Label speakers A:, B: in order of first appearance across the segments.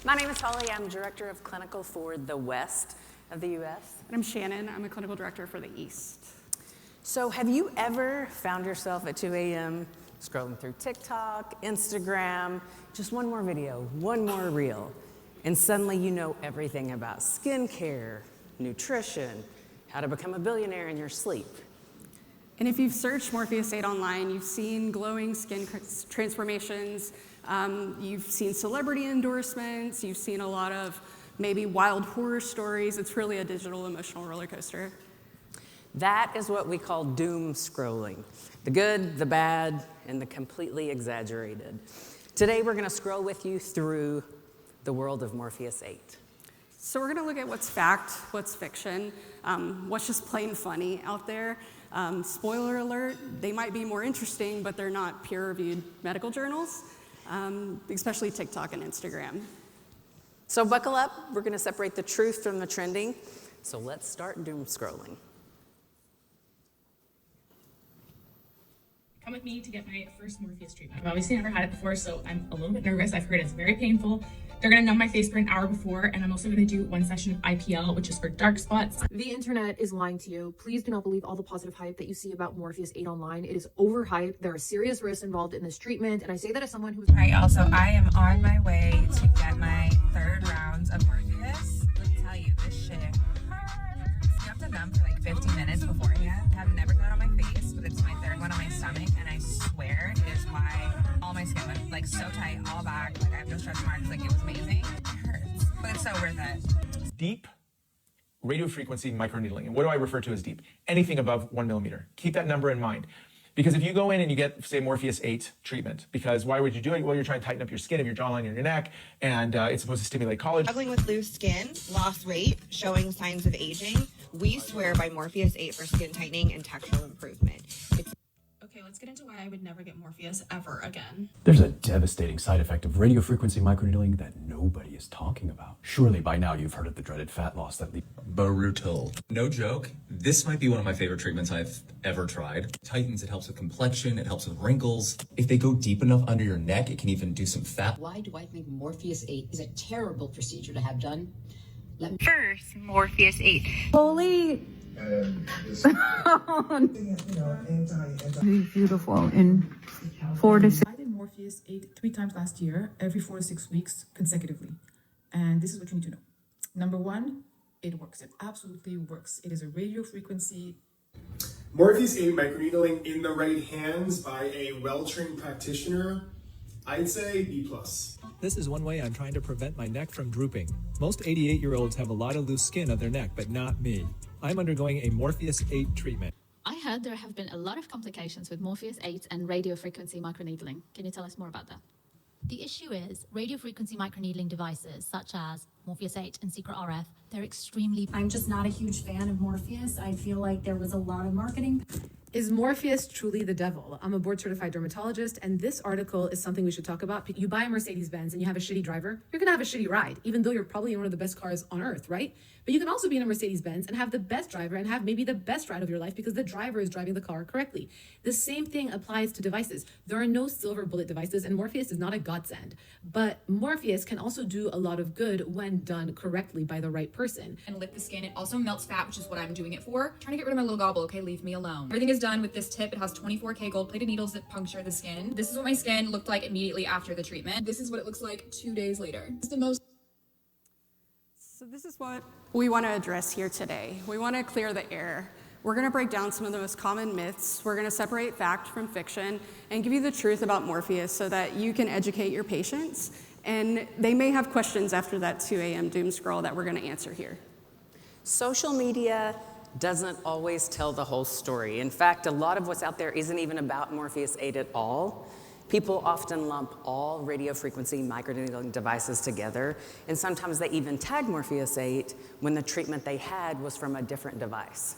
A: My name is Holly. I'm Director of Clinical for the West of the U.S.
B: And I'm Shannon. I'm a Clinical Director for the East.
A: So have you ever found yourself at 2 a.m. scrolling through TikTok, Instagram, just one more video, one more reel, and suddenly you know everything about skincare, nutrition, how to become a billionaire in your sleep?
B: And if you've searched Morpheus8 online, you've seen glowing skin transformations, you've seen celebrity endorsements, you've seen a lot of maybe wild horror stories. It's really a digital emotional roller coaster.
A: That is what we call doom scrolling. The good, the bad, and the completely exaggerated. Today we're gonna scroll with you through the world of Morpheus8.
B: So we're gonna look at what's fact, what's fiction, what's just plain funny out there. Spoiler alert, they might be more interesting, but they're not peer-reviewed medical journals, especially TikTok and Instagram.
A: So buckle up, we're gonna separate the truth from the trending. So let's start doom scrolling.
C: Come with me to get my first Morpheus treatment. I've obviously never had it before, so I'm a little bit nervous. I've heard it's very painful. They're gonna numb my face for an hour before, and I'm also gonna do one session of IPL, which is for dark spots.
D: The internet is lying to you. Please do not believe all the positive hype that you see about Morpheus8 online. It is overhyped. There are serious risks involved in this treatment, and I say that as someone who's...
E: Hi, also, I am on my way to get my third rounds of Morpheus. Let me tell you, this shit hurts. You have to numb for like 15 minutes beforehand. I have never done it on my face, but it's my third one on my stomach, and I swear it is why all my skin went like so tight, all back. Like I have no stretch marks. Like it was amazing. It hurts, but it's so worth it.
F: Deep radiofrequency microneedling. And what do I refer to as deep? Anything above 1 millimeter. Keep that number in mind. Because if you go in and you get, say, Morpheus8 treatment, because why would you do it? Well, you're trying to tighten up your skin of your jawline and your neck, and it's supposed to stimulate collagen.
G: Struggling with loose skin, lost weight, showing signs of aging, we swear by Morpheus8 for skin tightening and textural improvement.
C: Okay, let's get into why I would never get Morpheus ever again.
H: There's a devastating side effect of radiofrequency microneedling that nobody is talking about. Surely by now you've heard of the dreaded fat loss that leads...
I: Brutal. No joke, this might be one of my favorite treatments I've ever tried. It tightens, it helps with complexion, it helps with wrinkles. If they go deep enough under your neck, it can even do some fat.
J: Why do I think Morpheus8 is a terrible procedure to have done?
G: First, Morpheus8.
K: Holy... beautiful in 4 to 6.
L: I did Morpheus8 3 times last year, every 4 to 6 weeks consecutively. And this is what you need to know. Number one, it works. It absolutely works. It is a radio frequency.
M: Morpheus8 microneedling in the right hands by a well-trained practitioner, I'd say B+.
N: This is one way I'm trying to prevent my neck from drooping. Most 88-year-olds have a lot of loose skin on their neck, but not me. I'm undergoing a Morpheus8 treatment.
O: I heard there have been a lot of complications with Morpheus8 and radiofrequency microneedling. Can you tell us more about that?
P: The issue is radiofrequency microneedling devices such as Morpheus8 and Secret RF, they're extremely...
Q: I'm just not a huge fan of Morpheus. I feel like there was a lot of marketing.
R: Is Morpheus truly the devil? I'm a board-certified dermatologist, and this article is something we should talk about. You buy a Mercedes-Benz and you have a shitty driver, you're gonna have a shitty ride, even though you're probably in one of the best cars on earth, right? But you can also be in a Mercedes-Benz and have the best driver and have maybe the best ride of your life because the driver is driving the car correctly. The same thing applies to devices. There are no silver bullet devices, and Morpheus is not a godsend. But Morpheus can also do a lot of good when done correctly by the right person.
C: And lift the skin. It also melts fat, which is what I'm doing it for. I'm trying to get rid of my little gobble, okay? Leave me alone. Everything is done with this tip. It has 24K gold-plated needles that puncture the skin. This is what my skin looked like immediately after the treatment. This is what it looks like 2 days later. It's the most...
B: So this is what we want to address here today. We want to clear the air. We're going to break down some of the most common myths. We're going to separate fact from fiction and give you the truth about Morpheus so that you can educate your patients. And they may have questions after that 2 a.m. doom scroll that we're going to answer here.
A: Social media doesn't always tell the whole story. In fact, a lot of what's out there isn't even about Morpheus8 at all. People often lump all radiofrequency microneedling devices together, and sometimes they even tag Morpheus8 when the treatment they had was from a different device.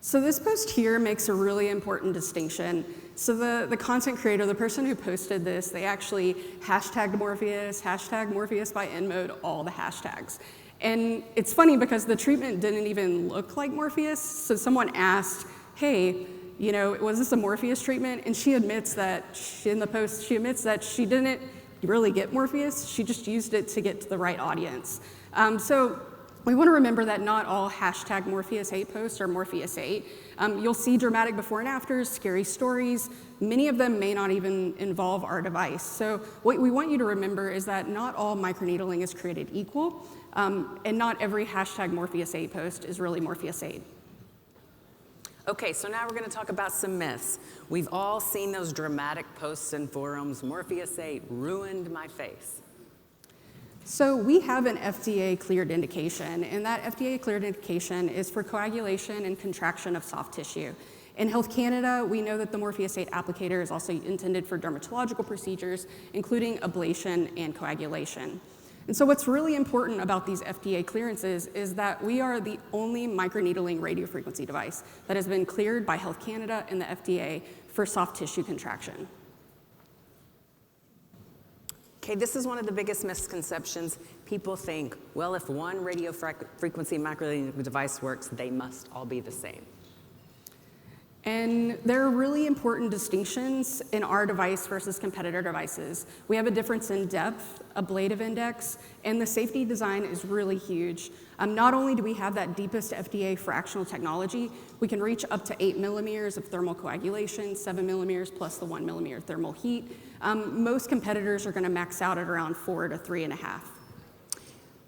B: So this post here makes a really important distinction. So the content creator, the person who posted this, they actually hashtagged Morpheus, hashtag Morpheus by InMode, all the hashtags. And it's funny because the treatment didn't even look like Morpheus. So someone asked, hey, you know, was this a Morpheus treatment? And she admits that, in the post, she admits that she didn't really get Morpheus. She just used it to get to the right audience. So we want to remember that not all hashtag Morpheus8 posts are Morpheus8. You'll see dramatic before and afters, scary stories. Many of them may not even involve our device. So what we want you to remember is that not all microneedling is created equal, and not every hashtag Morpheus8 post is really Morpheus8.
A: Okay, so now we're going to talk about some myths. We've all seen those dramatic posts in forums, Morpheus8 ruined my face.
B: So we have an FDA-cleared indication, and that FDA-cleared indication is for coagulation and contraction of soft tissue. In Health Canada, we know that the Morpheus8 applicator is also intended for dermatological procedures, including ablation and coagulation. And so what's really important about these FDA clearances is that we are the only microneedling radiofrequency device that has been cleared by Health Canada and the FDA for soft tissue contraction.
A: Okay, this is one of the biggest misconceptions. People think, well, if one radio frequency microneedling device works, they must all be the same.
B: And there are really important distinctions in our device versus competitor devices. We have a difference in depth, ablative index, and the safety design is really huge. Not only do we have that deepest FDA fractional technology, we can reach up to 8 millimeters of thermal coagulation, 7 millimeters plus the 1 millimeter thermal heat. Most competitors are going to max out at around 4 to 3.5.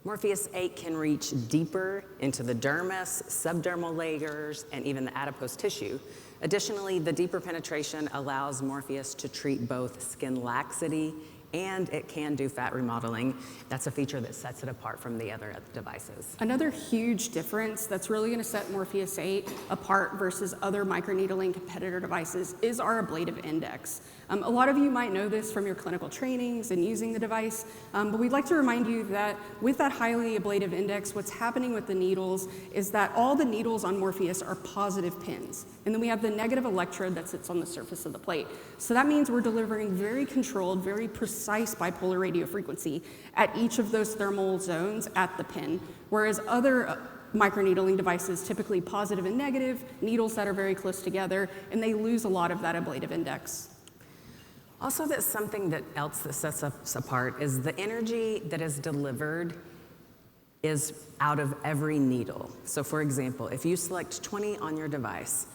A: Morpheus8 can reach deeper into the dermis, subdermal layers, and even the adipose tissue. Additionally, the deeper penetration allows Morpheus to treat both skin laxity and it can do fat remodeling. That's a feature that sets it apart from the other devices.
B: Another huge difference that's really going to set Morpheus8 apart versus other microneedling competitor devices is our ablative index. A lot of you might know this from your clinical trainings and using the device, but we'd like to remind you that with that highly ablative index, what's happening with the needles is that all the needles on Morpheus are positive pins, and then we have the negative electrode that sits on the surface of the plate. So that means we're delivering very controlled, very precise bipolar radio frequency at each of those thermal zones at the pin, whereas other microneedling devices, typically positive and negative, needles that are very close together, and they lose a lot of that ablative index.
A: Also, that's something else that sets us apart is the energy that is delivered is out of every needle. So for example, if you select 20 on your device,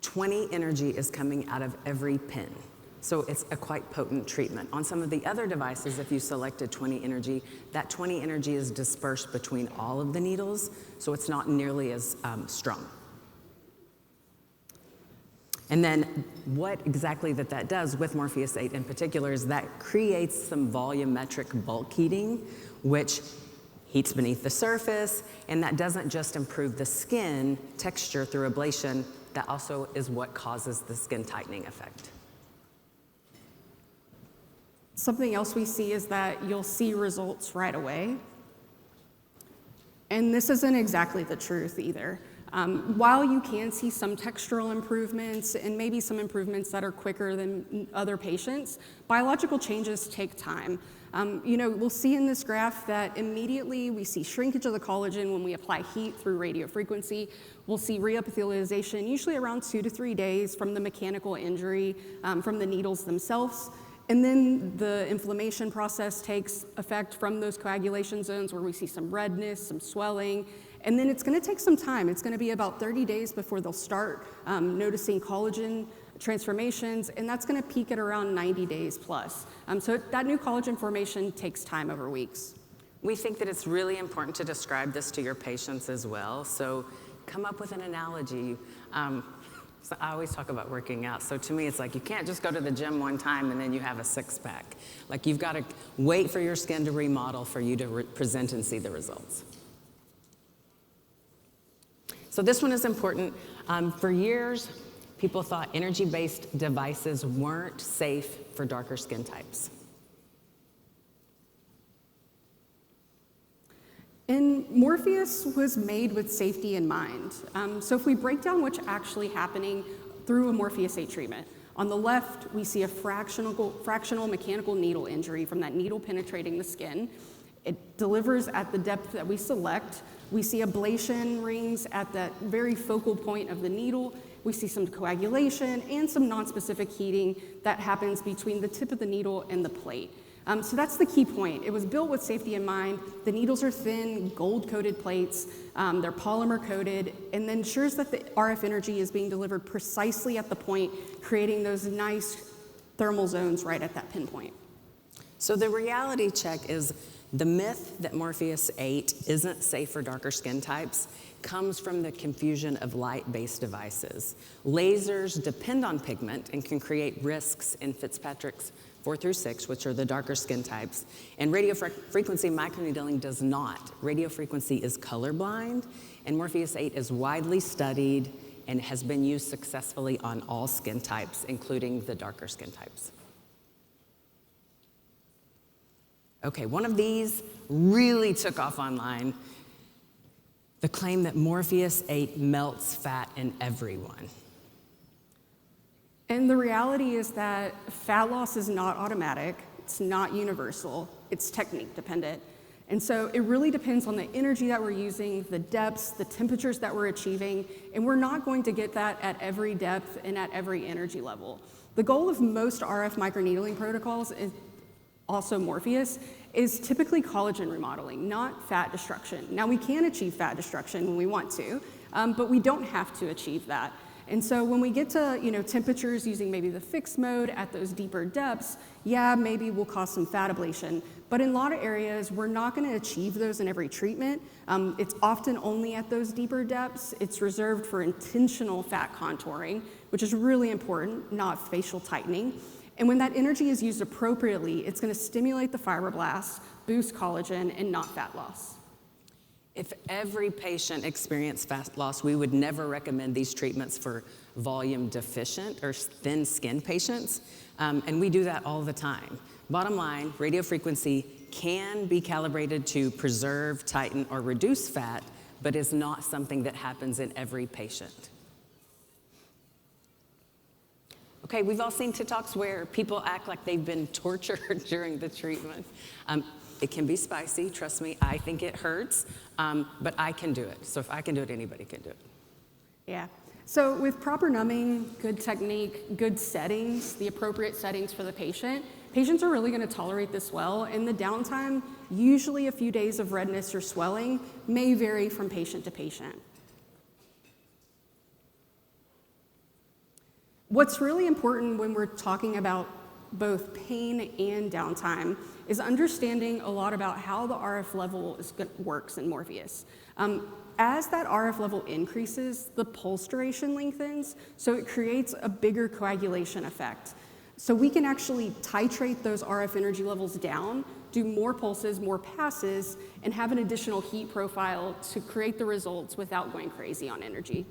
A: 20 energy is coming out of every pin. So it's a quite potent treatment. On some of the other devices, if you selected 20 energy, that 20 energy is dispersed between all of the needles, so it's not nearly as strong. And then what exactly that does with Morpheus8 in particular is that creates some volumetric bulk heating, which heats beneath the surface, and that doesn't just improve the skin texture through ablation, that also is what causes the skin tightening effect.
B: Something else we see is that you'll see results right away. And this isn't exactly the truth either. While you can see some textural improvements and maybe some improvements that are quicker than other patients, biological changes take time. We'll see in this graph that immediately we see shrinkage of the collagen when we apply heat through radio frequency. We'll see reepithelialization usually around 2 to 3 days from the mechanical injury from the needles themselves. And then the inflammation process takes effect from those coagulation zones where we see some redness, some swelling, and then it's going to take some time. It's going to be about 30 days before they'll start noticing collagen transformations, and that's going to peak at around 90 days plus. So that new collagen formation takes time over weeks.
A: We think that it's really important to describe this to your patients as well, so come up with an analogy. So I always talk about working out. So to me, it's like you can't just go to the gym one time and then you have a six-pack. Like you've got to wait for your skin to remodel for you to present and see the results. So this one is important. For years, people thought energy-based devices weren't safe for darker skin types.
B: And Morpheus was made with safety in mind. So if we break down what's actually happening through a Morpheus8 treatment, on the left, we see a fractional mechanical needle injury from that needle penetrating the skin. It delivers at the depth that we select. We see ablation rings at that very focal point of the needle. We see some coagulation and some nonspecific heating that happens between the tip of the needle and the plate. So that's the key point. It was built with safety in mind. The needles are thin, gold-coated plates. They're polymer-coated, and then ensures that the RF energy is being delivered precisely at the point, creating those nice thermal zones right at that pinpoint.
A: So the reality check is the myth that Morpheus8 isn't safe for darker skin types comes from the confusion of light-based devices. Lasers depend on pigment and can create risks in Fitzpatrick's 4 through 6, which are the darker skin types, and radio frequency microneedling does not. Radio frequency is colorblind, and Morpheus8 is widely studied and has been used successfully on all skin types, including the darker skin types. Okay, one of these really took off online, the claim that Morpheus8 melts fat in everyone.
B: And the reality is that fat loss is not automatic, it's not universal, it's technique dependent. And so it really depends on the energy that we're using, the depths, the temperatures that we're achieving, and we're not going to get that at every depth and at every energy level. The goal of most RF microneedling protocols, is also Morpheus, is typically collagen remodeling, not fat destruction. Now we can achieve fat destruction when we want to, but we don't have to achieve that. And so when we get to temperatures using maybe the fixed mode at those deeper depths, yeah, maybe we'll cause some fat ablation. But in a lot of areas, we're not going to achieve those in every treatment. It's often only at those deeper depths. It's reserved for intentional fat contouring, which is really important, not facial tightening. And when that energy is used appropriately, it's going to stimulate the fibroblasts, boost collagen, and not fat loss.
A: If every patient experienced fat loss, we would never recommend these treatments for volume deficient or thin skin patients, and we do that all the time. Bottom line, radio frequency can be calibrated to preserve, tighten, or reduce fat, but is not something that happens in every patient. Okay, we've all seen TikToks where people act like they've been tortured during the treatment. It can be spicy, trust me, I think it hurts, but I can do it. So if I can do it, anybody can do it.
B: Yeah, so with proper numbing, good technique, good settings, the appropriate settings for the patient, patients are really gonna tolerate this well, and the downtime, usually a few days of redness or swelling, may vary from patient to patient. What's really important when we're talking about both pain and downtime is understanding a lot about how the RF level works in Morpheus. As that RF level increases, the pulse duration lengthens, so it creates a bigger coagulation effect. So we can actually titrate those RF energy levels down, do more pulses, more passes, and have an additional heat profile to create the results without going crazy on energy.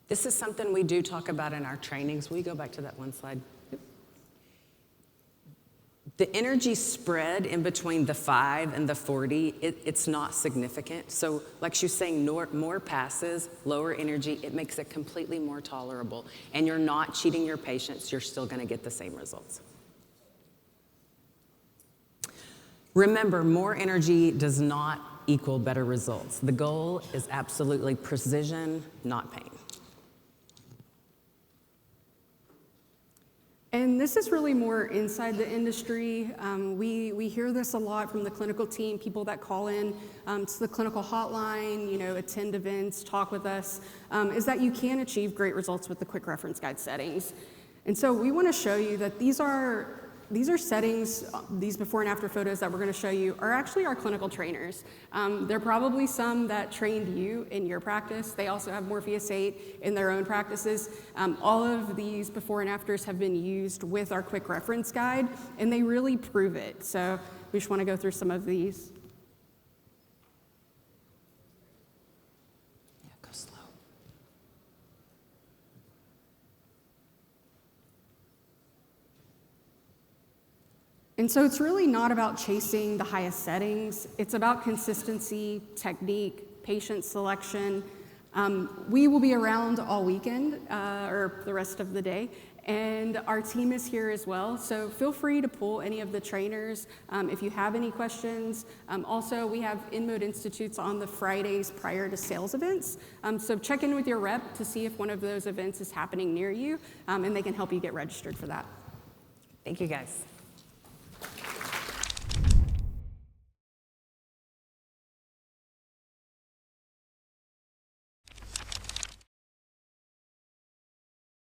A: This is something we do talk about in our trainings. Will you go back to that one slide? The energy spread in between the 5 and the 40, it's not significant. So like she was saying, more passes, lower energy, it makes it completely more tolerable. And you're not cheating your patients, you're still gonna get the same results. Remember, more energy does not equal better results. The goal is absolutely precision, not pain.
B: And this is really more inside the industry. We hear this a lot from the clinical team, people that call in to the clinical hotline, attend events, talk with us, is that you can achieve great results with the quick reference guide settings. And so we want to show you that these are settings, these before and after photos that we're going to show you are actually our clinical trainers. There are probably some that trained you in your practice. They also have Morpheus8 in their own practices. All of these before and afters have been used with our quick reference guide, and they really prove it. So we just want to go through some of these. And so it's really not about chasing the highest settings. It's about consistency, technique, patient selection. We will be around all weekend or the rest of the day, and our team is here as well. So feel free to pull any of the trainers if you have any questions. Also, we have InMode Institutes on the Fridays prior to sales events. So check in with your rep to see if one of those events is happening near you, and they can help you get registered for that.
A: Thank you, guys.